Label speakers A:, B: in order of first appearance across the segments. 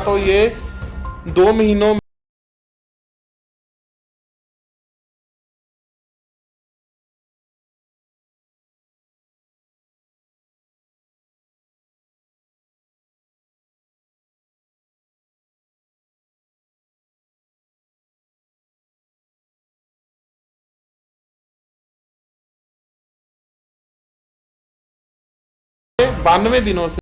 A: तो ये 2 महीनों में 92 दिनों से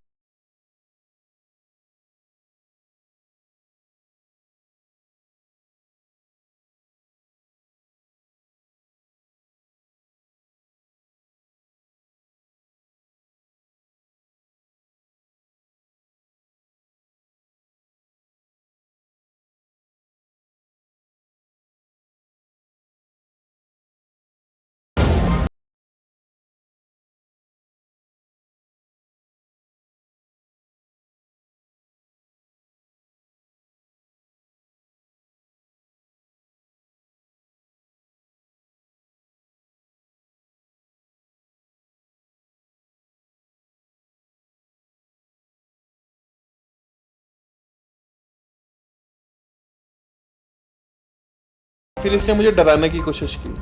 A: फिर इसने मुझे डराने की कोशिश की।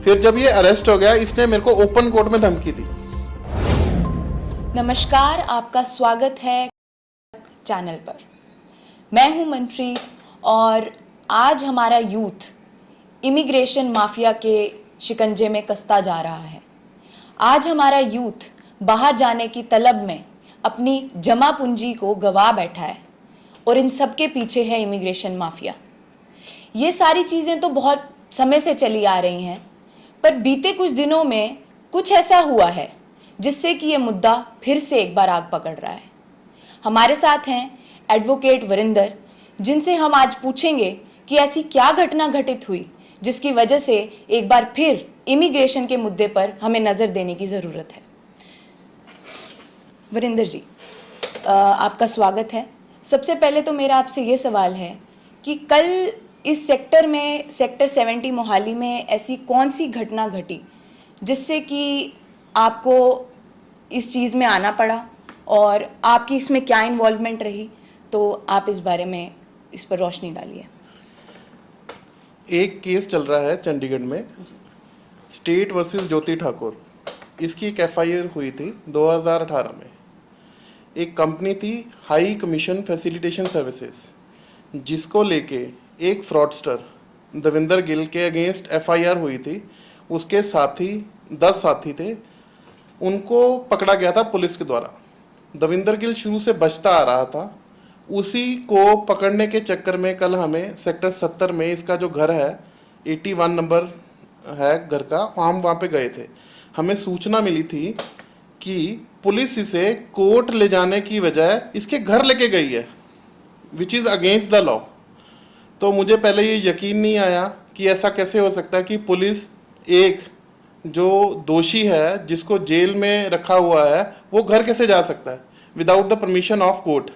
A: फिर जब ये अरेस्ट हो गया, इसने मेरे को ओपन कोर्ट में धमकी दी।
B: नमस्कार, आपका स्वागत है चैनल पर। मैं हूं मनप्रीत और आज हमारा यूथ इमिग्रेशन माफिया के शिकंजे में कसता जा रहा है। आज हमारा यूथ बाहर जाने की तलब में अपनी जमा पूंजी को गवा बैठा है और इन सब के पीछे है इमिग्रेशन माफिया। ये सारी चीज़ें तो बहुत समय से चली आ रही हैं, पर बीते कुछ दिनों में कुछ ऐसा हुआ है जिससे कि ये मुद्दा फिर से एक बार आग पकड़ रहा है। हमारे साथ हैं एडवोकेट वरिंदर, जिनसे हम आज पूछेंगे कि ऐसी क्या घटना घटित हुई जिसकी वजह से एक बार फिर इमिग्रेशन के मुद्दे पर हमें नज़र देने की ज़रूरत है। वरिंदर जी, आपका स्वागत है। सबसे पहले तो मेरा आपसे ये सवाल है कि कल इस सेक्टर में, सेक्टर 70 मोहाली में ऐसी कौन सी घटना घटी जिससे कि आपको इस चीज़ में आना पड़ा और आपकी इसमें क्या इन्वॉल्वमेंट रही, तो आप इस बारे में इस पर रोशनी डालिए।
A: एक केस चल रहा है चंडीगढ़ में, स्टेट वर्सेस ज्योति ठाकुर। इसकी एक एफआईआर हुई थी 2018 में। एक कंपनी थी हाई कमीशन फैसिलिटेशन सर्विसेज, जिसको लेके एक फ्रॉडस्टर दविंदर गिल के अगेंस्ट एफआईआर हुई थी। उसके साथी 10 साथी थे, उनको पकड़ा गया था पुलिस के द्वारा। दविंदर गिल शुरू से बचता आ रहा था। उसी को पकड़ने के चक्कर में कल हमें सेक्टर 70 में इसका जो घर है, 81 नंबर है घर का, हम वहाँ पे गए थे। हमें सूचना मिली थी कि पुलिस इसे कोर्ट ले जाने की बजाय इसके घर लेके गई है, which is against the law. तो मुझे पहले ये यकीन नहीं आया कि ऐसा कैसे हो सकता है कि पुलिस एक जो दोषी है, जिसको जेल में रखा हुआ है, वो घर कैसे जा सकता है without the permission of court.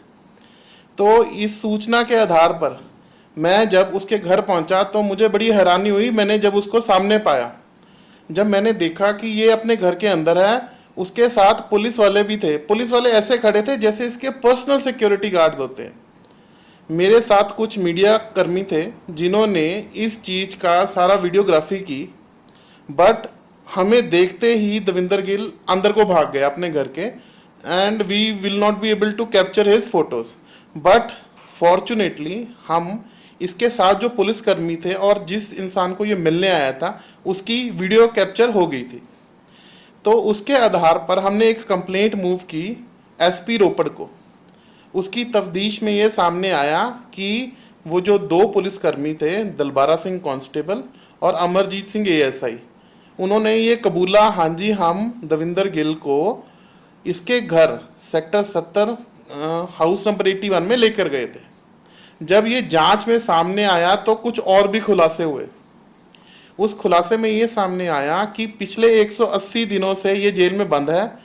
A: तो इस सूचना के आधार पर मैं जब उसके घर पहुंचा तो मुझे बड़ी हैरानी हुई। मैंने जब उसको सामने पाया, जब मैंने देखा कि ये अपने घर के अंदर है, उसके साथ पुलिस वाले भी थे। पुलिस वाले ऐसे खड़े थे जैसे इसके पर्सनल सिक्योरिटी गार्ड्स होते हैं। मेरे साथ कुछ मीडिया कर्मी थे जिन्होंने इस चीज़ का सारा वीडियोग्राफी की, बट हमें देखते ही दविंदर गिल अंदर को भाग गया अपने घर के, and we will not be able to capture his photos. But fortunately हम इसके साथ जो पुलिसकर्मी थे और जिस इंसान को ये मिलने आया था, उसकी वीडियो कैप्चर हो गई थी। तो उसके आधार पर हमने एक कंप्लेंट मूव की एसपी रोपड़ को। उसकी तफ्तीश में ये सामने आया कि वो जो 2 पुलिसकर्मी थे, दलबारा सिंह कांस्टेबल और अमरजीत सिंह एएसआई, उन्होंने ये कबूला, हाँ जी हम दविंदर गिल को इसके घर सेक्टर 70 हाउस नंबर 81 में लेकर गए थे। जब ये जांच में सामने आया तो कुछ और भी खुलासे हुए। उस खुलासे में ये सामने आया कि पिछले 180 दिनों से ये जेल में बंद है,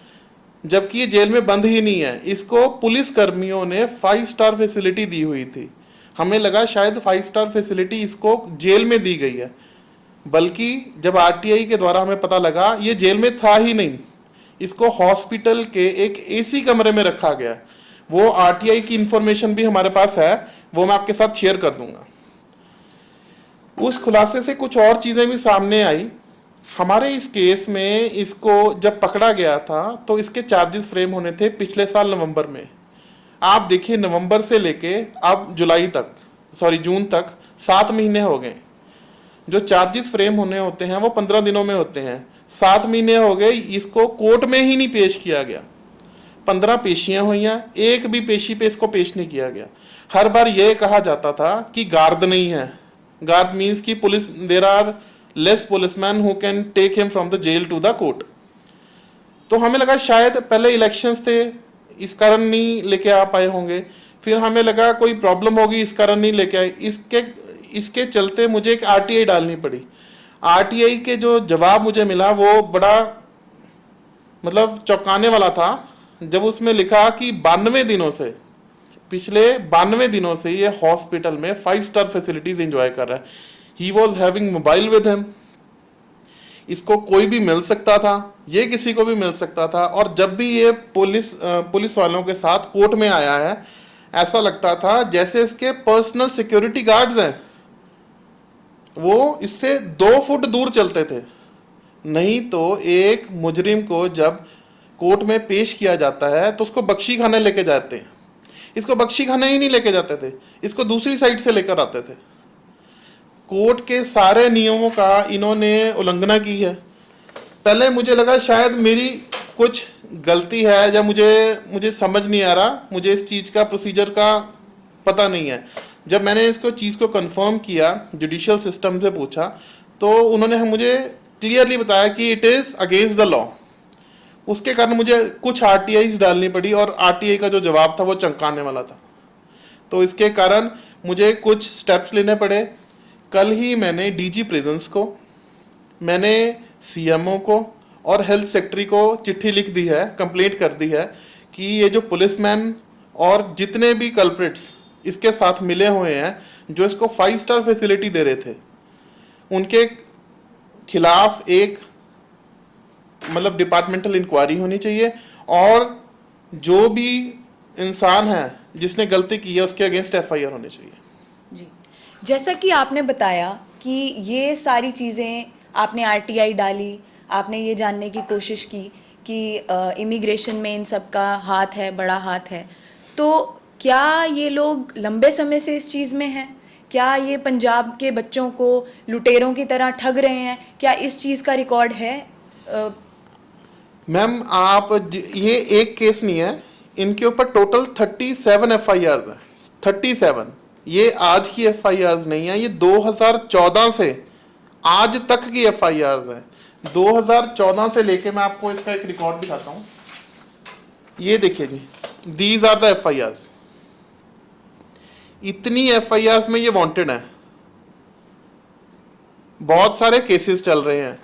A: जबकि ये जेल में बंद ही नहीं है। इसको पुलिस कर्मियों ने 5 स्टार फैसिलिटी दी हुई थी। हमें लगा शायद 5 स्टार फैसिलिटी इसको जेल में दी गई है, बल्कि जब आरटीआई के द्वारा हमें पता लगा ये जेल में था ही नहीं। इसको हॉस्पिटल के एक एसी कमरे में रखा गया। वो आरटीआई की इंफॉर्मेशन भी हमारे पास है, वो मैं आपके साथ शेयर कर दूंगा। उस खुलासे से कुछ और चीजें भी सामने आई। हमारे इस केस में इसको जब पकड़ा गया था तो इसके चार्जेस फ्रेम होने थे पिछले साल नवंबर में। आप देखिए, नवंबर से लेके अब जून तक 7 महीने हो गए। जो चार्जेस फ्रेम होने होते हैं वो 15 दिनों में होते हैं। 7 महीने हो गए, इसको कोर्ट में ही नहीं पेश किया गया। 15 पेशियां हुई हैं, एक भी पेशी पे इसको पेश नहीं किया गया। हर बार यह कहा जाता था कि गार्ड नहीं है। गार्ड मीन्स की police, there are less policeman who can take him from the jail to the court. तो हमें लगा शायद पहले इलेक्शंस थे, इस कारण नहीं लेके आ पाए होंगे। फिर हमें लगा कोई प्रॉब्लम होगी, इस कारण नहीं लेके आए। इसके चलते मुझे एक आरटीआई डालनी पड़ी। आरटीआई के जो जवाब मुझे मिला वो बड़ा मतलब चौंकाने वाला था, जब उसमें लिखा कि 92 दिनों से, पिछले 92 दिनों से ये हॉस्पिटल में 5 स्टार फैसिलिटीज एंजॉय कर रहा है। He was having mobile with him. इसको कोई भी मिल सकता था, ये किसी को भी मिल सकता था। और जब भी ये पुलिस वालों के साथ कोर्ट में आया है, ऐसा लगता था जैसे इसके पर्सनल सिक्योरिटी गार्ड्स हैं, वो इससे 2 फुट दूर चलते थे। नहीं तो एक मुजरिम को जब कोर्ट में पेश किया जाता है तो उसको बख्शी खाने लेके जाते हैं। इसको बख्शी खाने ही नहीं लेके जाते थे, इसको दूसरी साइड से लेकर आते थे। कोर्ट के सारे नियमों का इन्होंने उल्लंघना की है। पहले मुझे लगा शायद मेरी कुछ गलती है, या मुझे समझ नहीं आ रहा, मुझे इस चीज़ का प्रोसीजर का पता नहीं है। जब मैंने इसको चीज़ को कंफर्म किया, जुडिशियल सिस्टम से पूछा, तो उन्होंने मुझे क्लियरली बताया कि it is against the law. उसके कारण मुझे कुछ आरटीआईज डालनी पड़ी, और आरटीआई का जो जवाब था वो चमकाने वाला था। तो इसके कारण मुझे कुछ स्टेप्स लेने पड़े। कल ही मैंने डीजी प्रिजन्स को, मैंने सीएमओ को और हेल्थ सेक्रेटरी को चिट्ठी लिख दी है, कंप्लेंट कर दी है कि ये जो पुलिसमैन और जितने भी कल्प्रिट्स इसके साथ मिले हुए हैं, जो इसको 5 स्टार फैसिलिटी दे रहे थे, उनके खिलाफ एक मतलब डिपार्टमेंटल इंक्वायरी होनी चाहिए, और जो भी इंसान है जिसने गलती की है उसके अगेंस्ट एफआईआर होनी चाहिए।
B: जी, जैसा कि आपने बताया कि ये सारी चीज़ें आपने आरटीआई डाली, आपने ये जानने की कोशिश की कि इमिग्रेशन में इन सब का हाथ है, बड़ा हाथ है। तो क्या ये लोग लंबे समय से इस चीज़ में हैं? क्या ये पंजाब के बच्चों को लुटेरों की तरह ठग रहे हैं? क्या इस चीज़ का रिकॉर्ड है?
A: मैम, ये एक केस नहीं है, इनके ऊपर टोटल 37 एफआईआर है। 37, ये आज की एफआईआर नहीं है, ये 2014 से आज तक की एफआईआर है। 2014 से लेके मैं आपको इसका एक रिकॉर्ड दिखाता हूँ। ये देखिए जी, दीज आर द एफआईआर। इतनी एफआईआर में ये वांटेड है, बहुत सारे केसेस चल रहे हैं।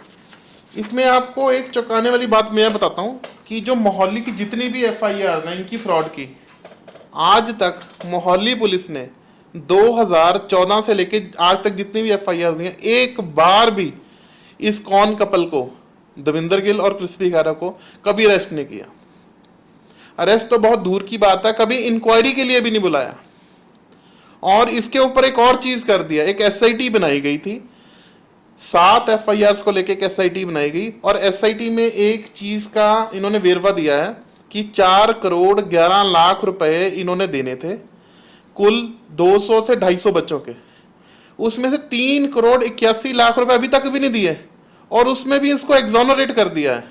A: इसमें आपको एक चौंकाने वाली बात मैं बताता हूँ कि जो मोहाली की जितनी भी एफआईआर है इनकी फ्रॉड की, आज तक मोहाली पुलिस ने 2014 से लेके आज तक जितनी भी एफआईआर दी हैं, एक बार भी इस कौन कपल को, दविंदर गिल और क्रिस्पी खारा को, कभी अरेस्ट नहीं किया। अरेस्ट तो बहुत दूर की बात है, कभी इंक्वायरी के लिए भी नहीं बुलाया। और इसके ऊपर एक और चीज कर दिया, एक एसआईटी बनाई गई थी। 7 एफआईआर को लेके एक एसआईटी बनाई गई, और एसआईटी में एक चीज का इन्होंने वेरवा दिया है कि 4 करोड़ 11 लाख रुपए इन्होंने देने थे कुल 200 से 250 बच्चों के। उसमें से 3 करोड़ 81 लाख रुपए अभी तक भी नहीं दिए, और उसमें भी इसको एक्सोनरेट कर दिया है।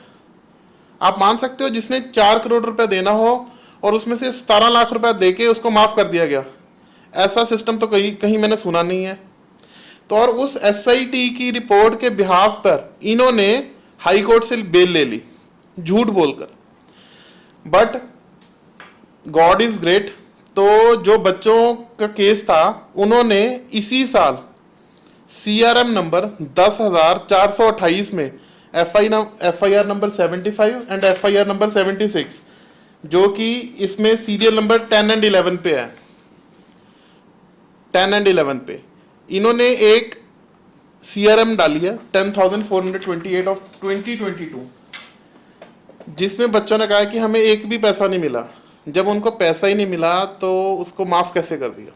A: आप मान सकते हो, जिसने 4 करोड़ रुपए देना हो और उसमें से 17 लाख रुपए देके उसको माफ कर दिया गया। ऐसा सिस्टम तो कहीं मैंने सुना नहीं है। तो और उस एसआईटी की रिपोर्ट के बिहाफ पर इन्होंने हाई कोर्ट से बेल ले ली, झूठ बोलकर। But God is great. तो जो बच्चों का केस था, उन्होंने इसी साल सीआरएम नंबर 10,428 में FIR number 75 and FIR number 76, जो कि इसमें सीरियल नंबर 10 एंड 11 पे है, 10 एंड 11 पे इन्होंने एक सीआरएम डाली है 10,428 ऑफ 2022, जिसमें बच्चों ने कहा कि हमें एक भी पैसा नहीं मिला। जब उनको पैसा ही नहीं मिला तो उसको माफ़ कैसे कर दिया।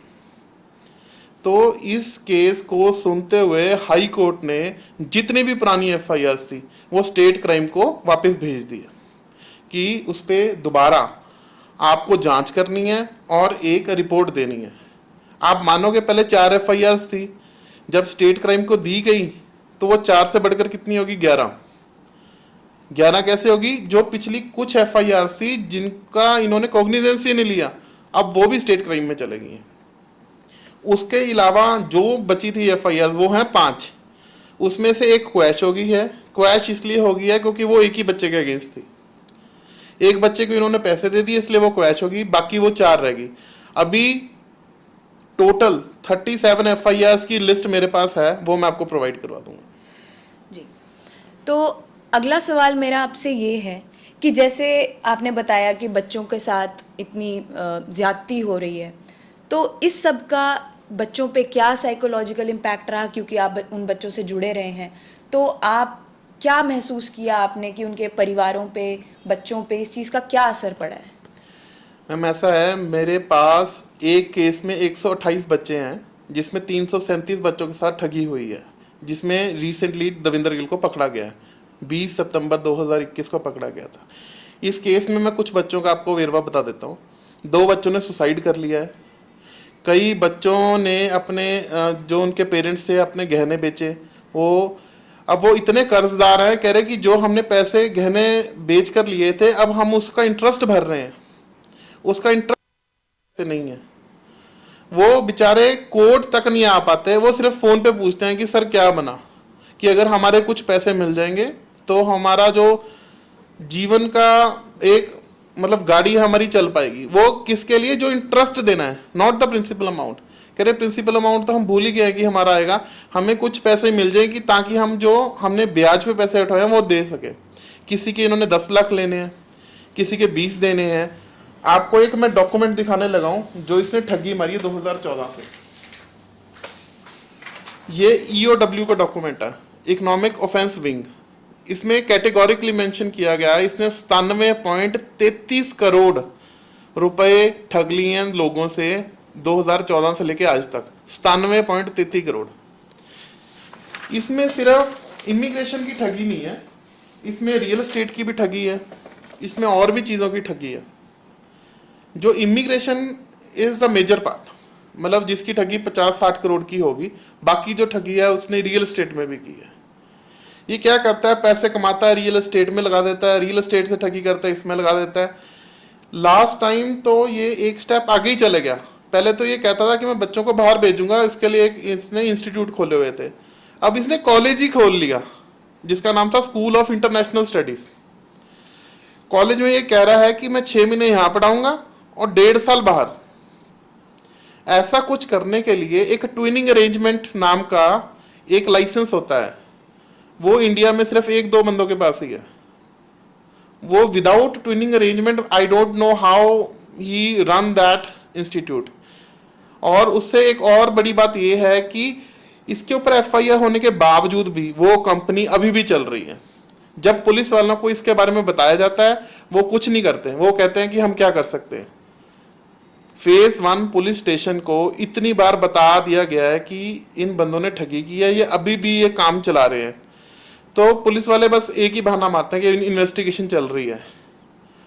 A: तो इस केस को सुनते हुए हाई कोर्ट ने जितनी भी पुरानी एफआईआर थी वो स्टेट क्राइम को वापस भेज दिया कि उस पर दोबारा आपको जांच करनी है और एक रिपोर्ट देनी है। आप मानोगे पहले 4 एफआईआर थी, जब स्टेट क्राइम को दी गई तो वो 4 से बढ़कर कितनी होगी, 11 कैसे होगी। जो पिछली कुछ एफआईआर थी जिनका इन्होंने कॉग्निजेंस ही नहीं लिया, अब वो भी स्टेट क्राइम में चले गई। उसके अलावा जो बची थी एफआईआर वो हैं 5, उसमें से एक क्वैश हो गई है। क्वैश इसलिए हो गई है क्योंकि वो एक ही बच्चे के अगेंस्ट थी, एक बच्चे को इन्होंने पैसे दे दिए इसलिए वो क्वैश होगी, बाकी वो 4 रह गई। अभी टोटल 37 एफआईआर की लिस्ट मेरे पास है, वो मैं आपको प्रोवाइड करवा दूंगा।
B: जी, तो अगला सवाल मेरा आपसे ये है कि जैसे आपने बताया कि बच्चों के साथ इतनी ज़्यादती हो रही है, तो इस सब का बच्चों पे क्या साइकोलॉजिकल इम्पैक्ट रहा, क्योंकि आप उन बच्चों से जुड़े रहे हैं, तो आप क्या महसूस किया आपने कि उनके परिवारों पे, बच्चों पे इस चीज़ का क्या असर पड़ा है?
A: मैम ऐसा है, मेरे पास एक केस में 128 बच्चे हैं जिसमें 337 बच्चों के साथ ठगी हुई है, जिसमें रिसेंटली दविंदर गिल को पकड़ा गया है। 20 सितंबर 2021 को पकड़ा गया था। इस केस में मैं कुछ बच्चों का आपको वेरवा बता देता हूँ। 2 बच्चों ने सुसाइड कर लिया है, कई बच्चों ने अपने जो उनके पेरेंट्स थे अपने गहने बेचे। अब वो इतने कर्जदार हैं, कह रहे कि जो हमने पैसे गहने बेच कर लिए थे अब हम उसका इंटरेस्ट भर रहे हैं, उसका इंटरेस्ट नहीं है। वो बेचारे कोर्ट तक नहीं आ पाते, वो सिर्फ फोन पे पूछते हैं कि सर क्या बना, कि अगर हमारे कुछ पैसे मिल जाएंगे तो हमारा जो जीवन का एक मतलब गाड़ी हमारी चल पाएगी। वो किसके लिए, जो इंटरेस्ट देना है, नॉट द प्रिंसिपल अमाउंट। कह रहे प्रिंसिपल अमाउंट तो हम भूल ही गए कि हमारा आएगा, हमें कुछ पैसे मिल जाएगी ताकि हम जो हमने ब्याज पे पैसे उठाए हैं वो दे सके। किसी के इन्होंने 10 लाख लेने हैं, किसी के 20 देने हैं। आपको एक मैं डॉक्यूमेंट दिखाने लगा हूं जो इसने ठगी मारी है 2014 से। ये ईओडब्ल्यू का डॉक्यूमेंट है, इकोनॉमिक ऑफेंस विंग। इसमें कैटेगोरिकली मेंशन किया गया है इसने 97.33 करोड़ रुपए ठग लिए हैं लोगों से 2014 से लेके आज तक। 97.33 करोड़। इसमें सिर्फ इमिग्रेशन की ठगी नहीं है, इसमें रियल एस्टेट की भी ठगी है, इसमें और भी चीज़ों की ठगी है। जो immigration is the major part, मतलब जिसकी ठगी 50-60 करोड़ की होगी, बाकी जो ठगी है उसने रियल एस्टेट में भी की है। ये क्या करता है, पैसे कमाता है, रियल एस्टेट में लगा देता है, रियल एस्टेट से ठगी करता है, इसमें लगा देता है। लास्ट टाइम तो ये एक स्टेप आगे ही चले गया। पहले तो ये कहता था कि मैं बच्चों को बाहर भेजूंगा, इसके लिए इसने इंस्टीट्यूट खोले हुए थे। अब इसने कॉलेज ही खोल लिया जिसका नाम था school of international studies. College में ये कह रहा है कि मैं 6 महीने यहाँ पढ़ाऊंगा और 1.5 साल बाहर। ऐसा कुछ करने के लिए एक ट्विनिंग अरेंजमेंट नाम का एक लाइसेंस होता है, वो इंडिया में सिर्फ 1-2 बंदों के पास ही है। वो without twinning arrangement I don't know how he run that institute. और उससे एक और बड़ी बात ये है कि इसके ऊपर एफआईआर होने के बावजूद भी वो कंपनी अभी भी चल रही है। जब पुलिस वालों को इसके बारे में बताया जाता है वो कुछ नहीं करते, वो कहते हैं कि हम क्या कर सकते हैं। फेज 1 पुलिस स्टेशन को इतनी बार बता दिया गया है कि इन बंदों ने ठगी की है, ये अभी भी ये काम चला रहे हैं। तो पुलिस वाले बस एक ही बहाना मारते हैं कि इन्वेस्टिगेशन चल रही है।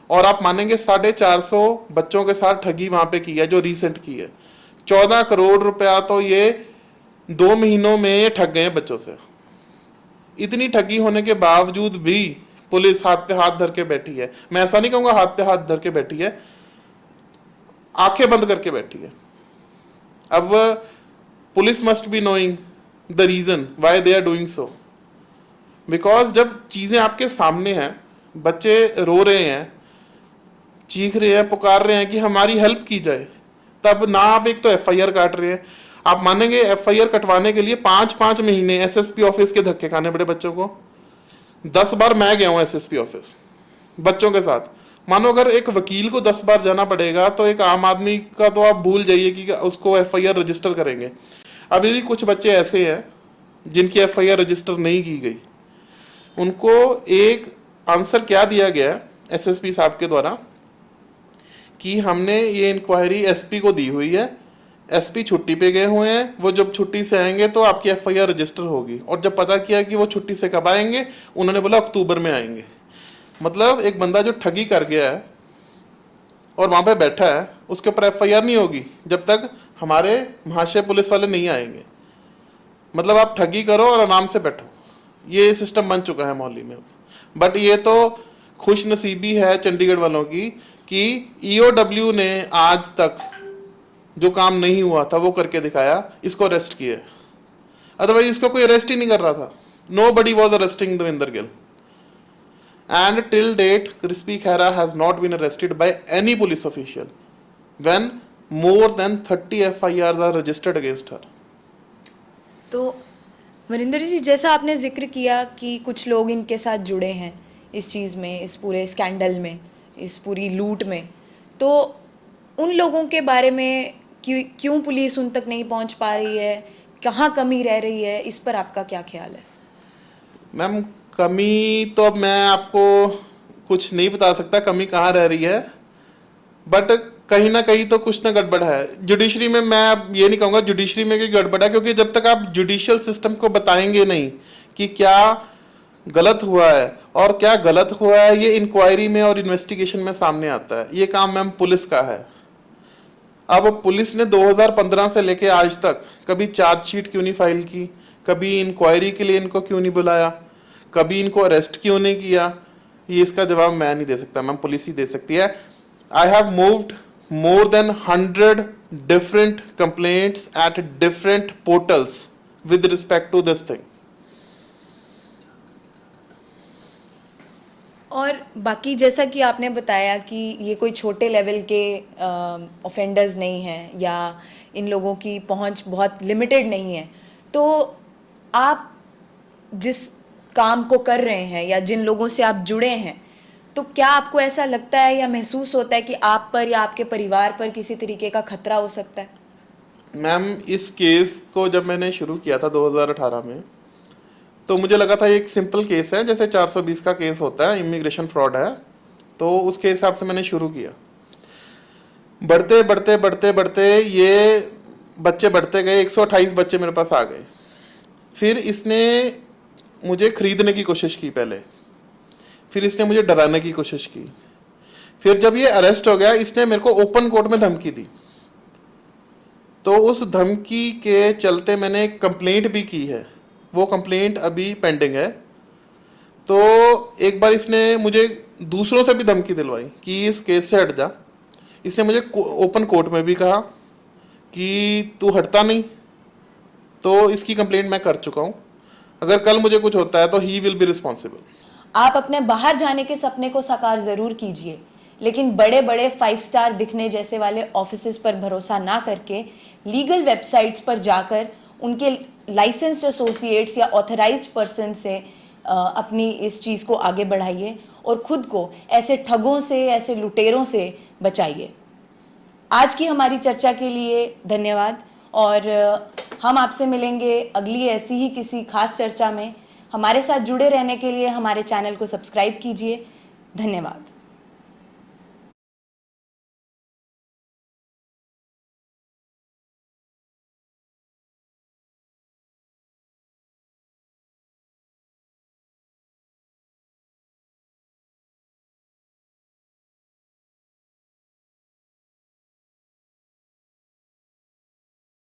A: और आप मानेंगे 450 बच्चों के साथ ठगी वहां पे की है जो रिसेंट की है। 14 करोड़ रुपया तो ये 2 महीनों में ये ठग गए बच्चों से। इतनी ठगी होने के बावजूद भी पुलिस हाथ पे हाथ धर के बैठी है। मैं ऐसा नहीं कहूंगा हाथ पे हाथ धर के बैठी है, आंखें बंद करके बैठी है। अब police must be knowing the reason why they are doing so, because जब चीजें आपके सामने हैं, बच्चे रो रहे हैं, चीख रहे हैं, पुकार रहे हैं कि हमारी हेल्प की जाए, तब ना आप एक तो एफआईआर काट रहे हैं। आप मानेंगे एफआईआर कटवाने के लिए 5-5 महीने एसएसपी ऑफिस के धक्के खाने पड़े बच्चों को। 10 बार मैं गया हूं एसएसपी ऑफिस बच्चों के साथ। मानो अगर एक वकील को 10 बार जाना पड़ेगा तो एक आम आदमी का तो आप भूल जाइए कि उसको एफआईआर रजिस्टर करेंगे। अभी भी कुछ बच्चे ऐसे हैं जिनकी एफआईआर रजिस्टर नहीं की गई। उनको एक आंसर क्या दिया गया एसएसपी साहब के द्वारा कि हमने ये इंक्वायरी एसपी को दी हुई है, एसपी छुट्टी पे गए हुए हैं, वो जब छुट्टी से आएंगे तो आपकी एफआईआर रजिस्टर होगी। और जब पता किया कि वो छुट्टी से कब आएंगे, उन्होंने बोला अक्टूबर में आएंगे। मतलब एक बंदा जो ठगी कर गया है और वहाँ पे बैठा है, उसके ऊपर एफआईआर नहीं होगी जब तक हमारे महाशय पुलिस वाले नहीं आएंगे। मतलब आप ठगी करो और आराम से बैठो, ये सिस्टम बन चुका है मोहाली में। बट ये तो खुश नसीबी है चंडीगढ़ वालों की कि ईओडब्ल्यू ने आज तक जो काम नहीं हुआ था वो करके दिखाया, इसको अरेस्ट किया। अदरवाइज इसको कोई अरेस्ट ही नहीं कर रहा था। Nobody was arresting Davinder Gill and till date Crispy Khaira has not been arrested by any police official when more than 30 FIRs are registered against her.
B: तो मनिंदर जी, जैसा आपने जिक्र किया कि कुछ लोग इनके साथ जुड़े हैं इस चीज़ में, इस पूरे स्कैंडल में, इस पूरी लूट में, तो उन लोगों के बारे में क्यों पुलिस उन तक नहीं पहुंच पा रही है, कहाँ कमी रह रही है, इस पर आपका क्या ख्याल है?
A: मैम कमी तो अब मैं आपको कुछ नहीं बता सकता कमी कहाँ रह रही है, बट कहीं ना कहीं तो कुछ ना गड़बड़ है जुडिशरी में। मैं अब ये नहीं कहूँगा जुडिशरी में कि गड़बड़ है, क्योंकि जब तक आप जुडिशियल सिस्टम को बताएंगे नहीं कि क्या गलत हुआ है, और क्या गलत हुआ है ये इंक्वायरी में और इन्वेस्टिगेशन में सामने आता है। ये काम मैम पुलिस का है। अब पुलिस ने 2015 से लेके आज तक कभी चार्जशीट क्यों नहीं फाइल की, कभी इंक्वायरी के लिए इनको क्यों नहीं बुलाया, कभी इनको अरेस्ट क्यों नहीं किया, ये इसका जवाब मैं नहीं दे सकता मैम, पुलिस ही दे सकती है। I have moved more than 100 different complaints at different portals with respect to this thing.
B: और बाकी जैसा कि आपने बताया कि ये कोई छोटे लेवल के ऑफेंडर्स नहीं हैं या इन लोगों की पहुंच बहुत लिमिटेड नहीं है, तो आप जिस काम को कर रहे हैं या जिन लोगों से आप जुड़े हैं, तो क्या आपको ऐसा लगता है या महसूस होता है कि आप पर या आपके परिवार पर किसी तरीके का खतरा हो सकता है?
A: मैम इस केस को जब मैंने शुरू किया था 2018 में, तो मुझे लगा था ये एक सिंपल केस है, जैसे 420 का केस होता है, इमिग्रेशन फ्रॉड है, तो उसके हिसाब से मैंने शुरू किया। बढ़ते बढ़ते बढ़ते बढ़ते ये बच्चे बढ़ते गए, 128 बच्चे मेरे पास आ गए। फिर इसने मुझे खरीदने की कोशिश की पहले, फिर इसने मुझे डराने की कोशिश की, फिर जब ये अरेस्ट हो गया इसने मेरे को ओपन कोर्ट में धमकी दी। तो उस धमकी के चलते मैंने एक कंप्लेंट भी की है, वो कंप्लेंट अभी पेंडिंग है। तो एक बार इसने मुझे दूसरों से भी धमकी दिलवाई कि इस केस से हट जा। इसने मुझे ओपन कोर्ट में भी कहा कि तू हटता नहीं, तो इसकी कंप्लेंट मैं कर चुका हूँ। अगर कल मुझे कुछ होता है तो ही विल बी रिस्पॉन्सिबल।
B: आप अपने बाहर जाने के सपने को साकार ज़रूर कीजिए, लेकिन बड़े बड़े 5 स्टार दिखने जैसे वाले ऑफिसेस पर भरोसा ना करके लीगल वेबसाइट्स पर जाकर उनके लाइसेंस्ड एसोसिएट्स या ऑथराइज्ड पर्सन से अपनी इस चीज़ को आगे बढ़ाइए और ख़ुद को ऐसे ठगों से, ऐसे लुटेरों से बचाइए। आज की हमारी चर्चा के लिए धन्यवाद, और हम आपसे मिलेंगे अगली ऐसी ही किसी खास चर्चा में। हमारे साथ जुड़े रहने के लिए हमारे चैनल को सब्सक्राइब कीजिए। धन्यवाद।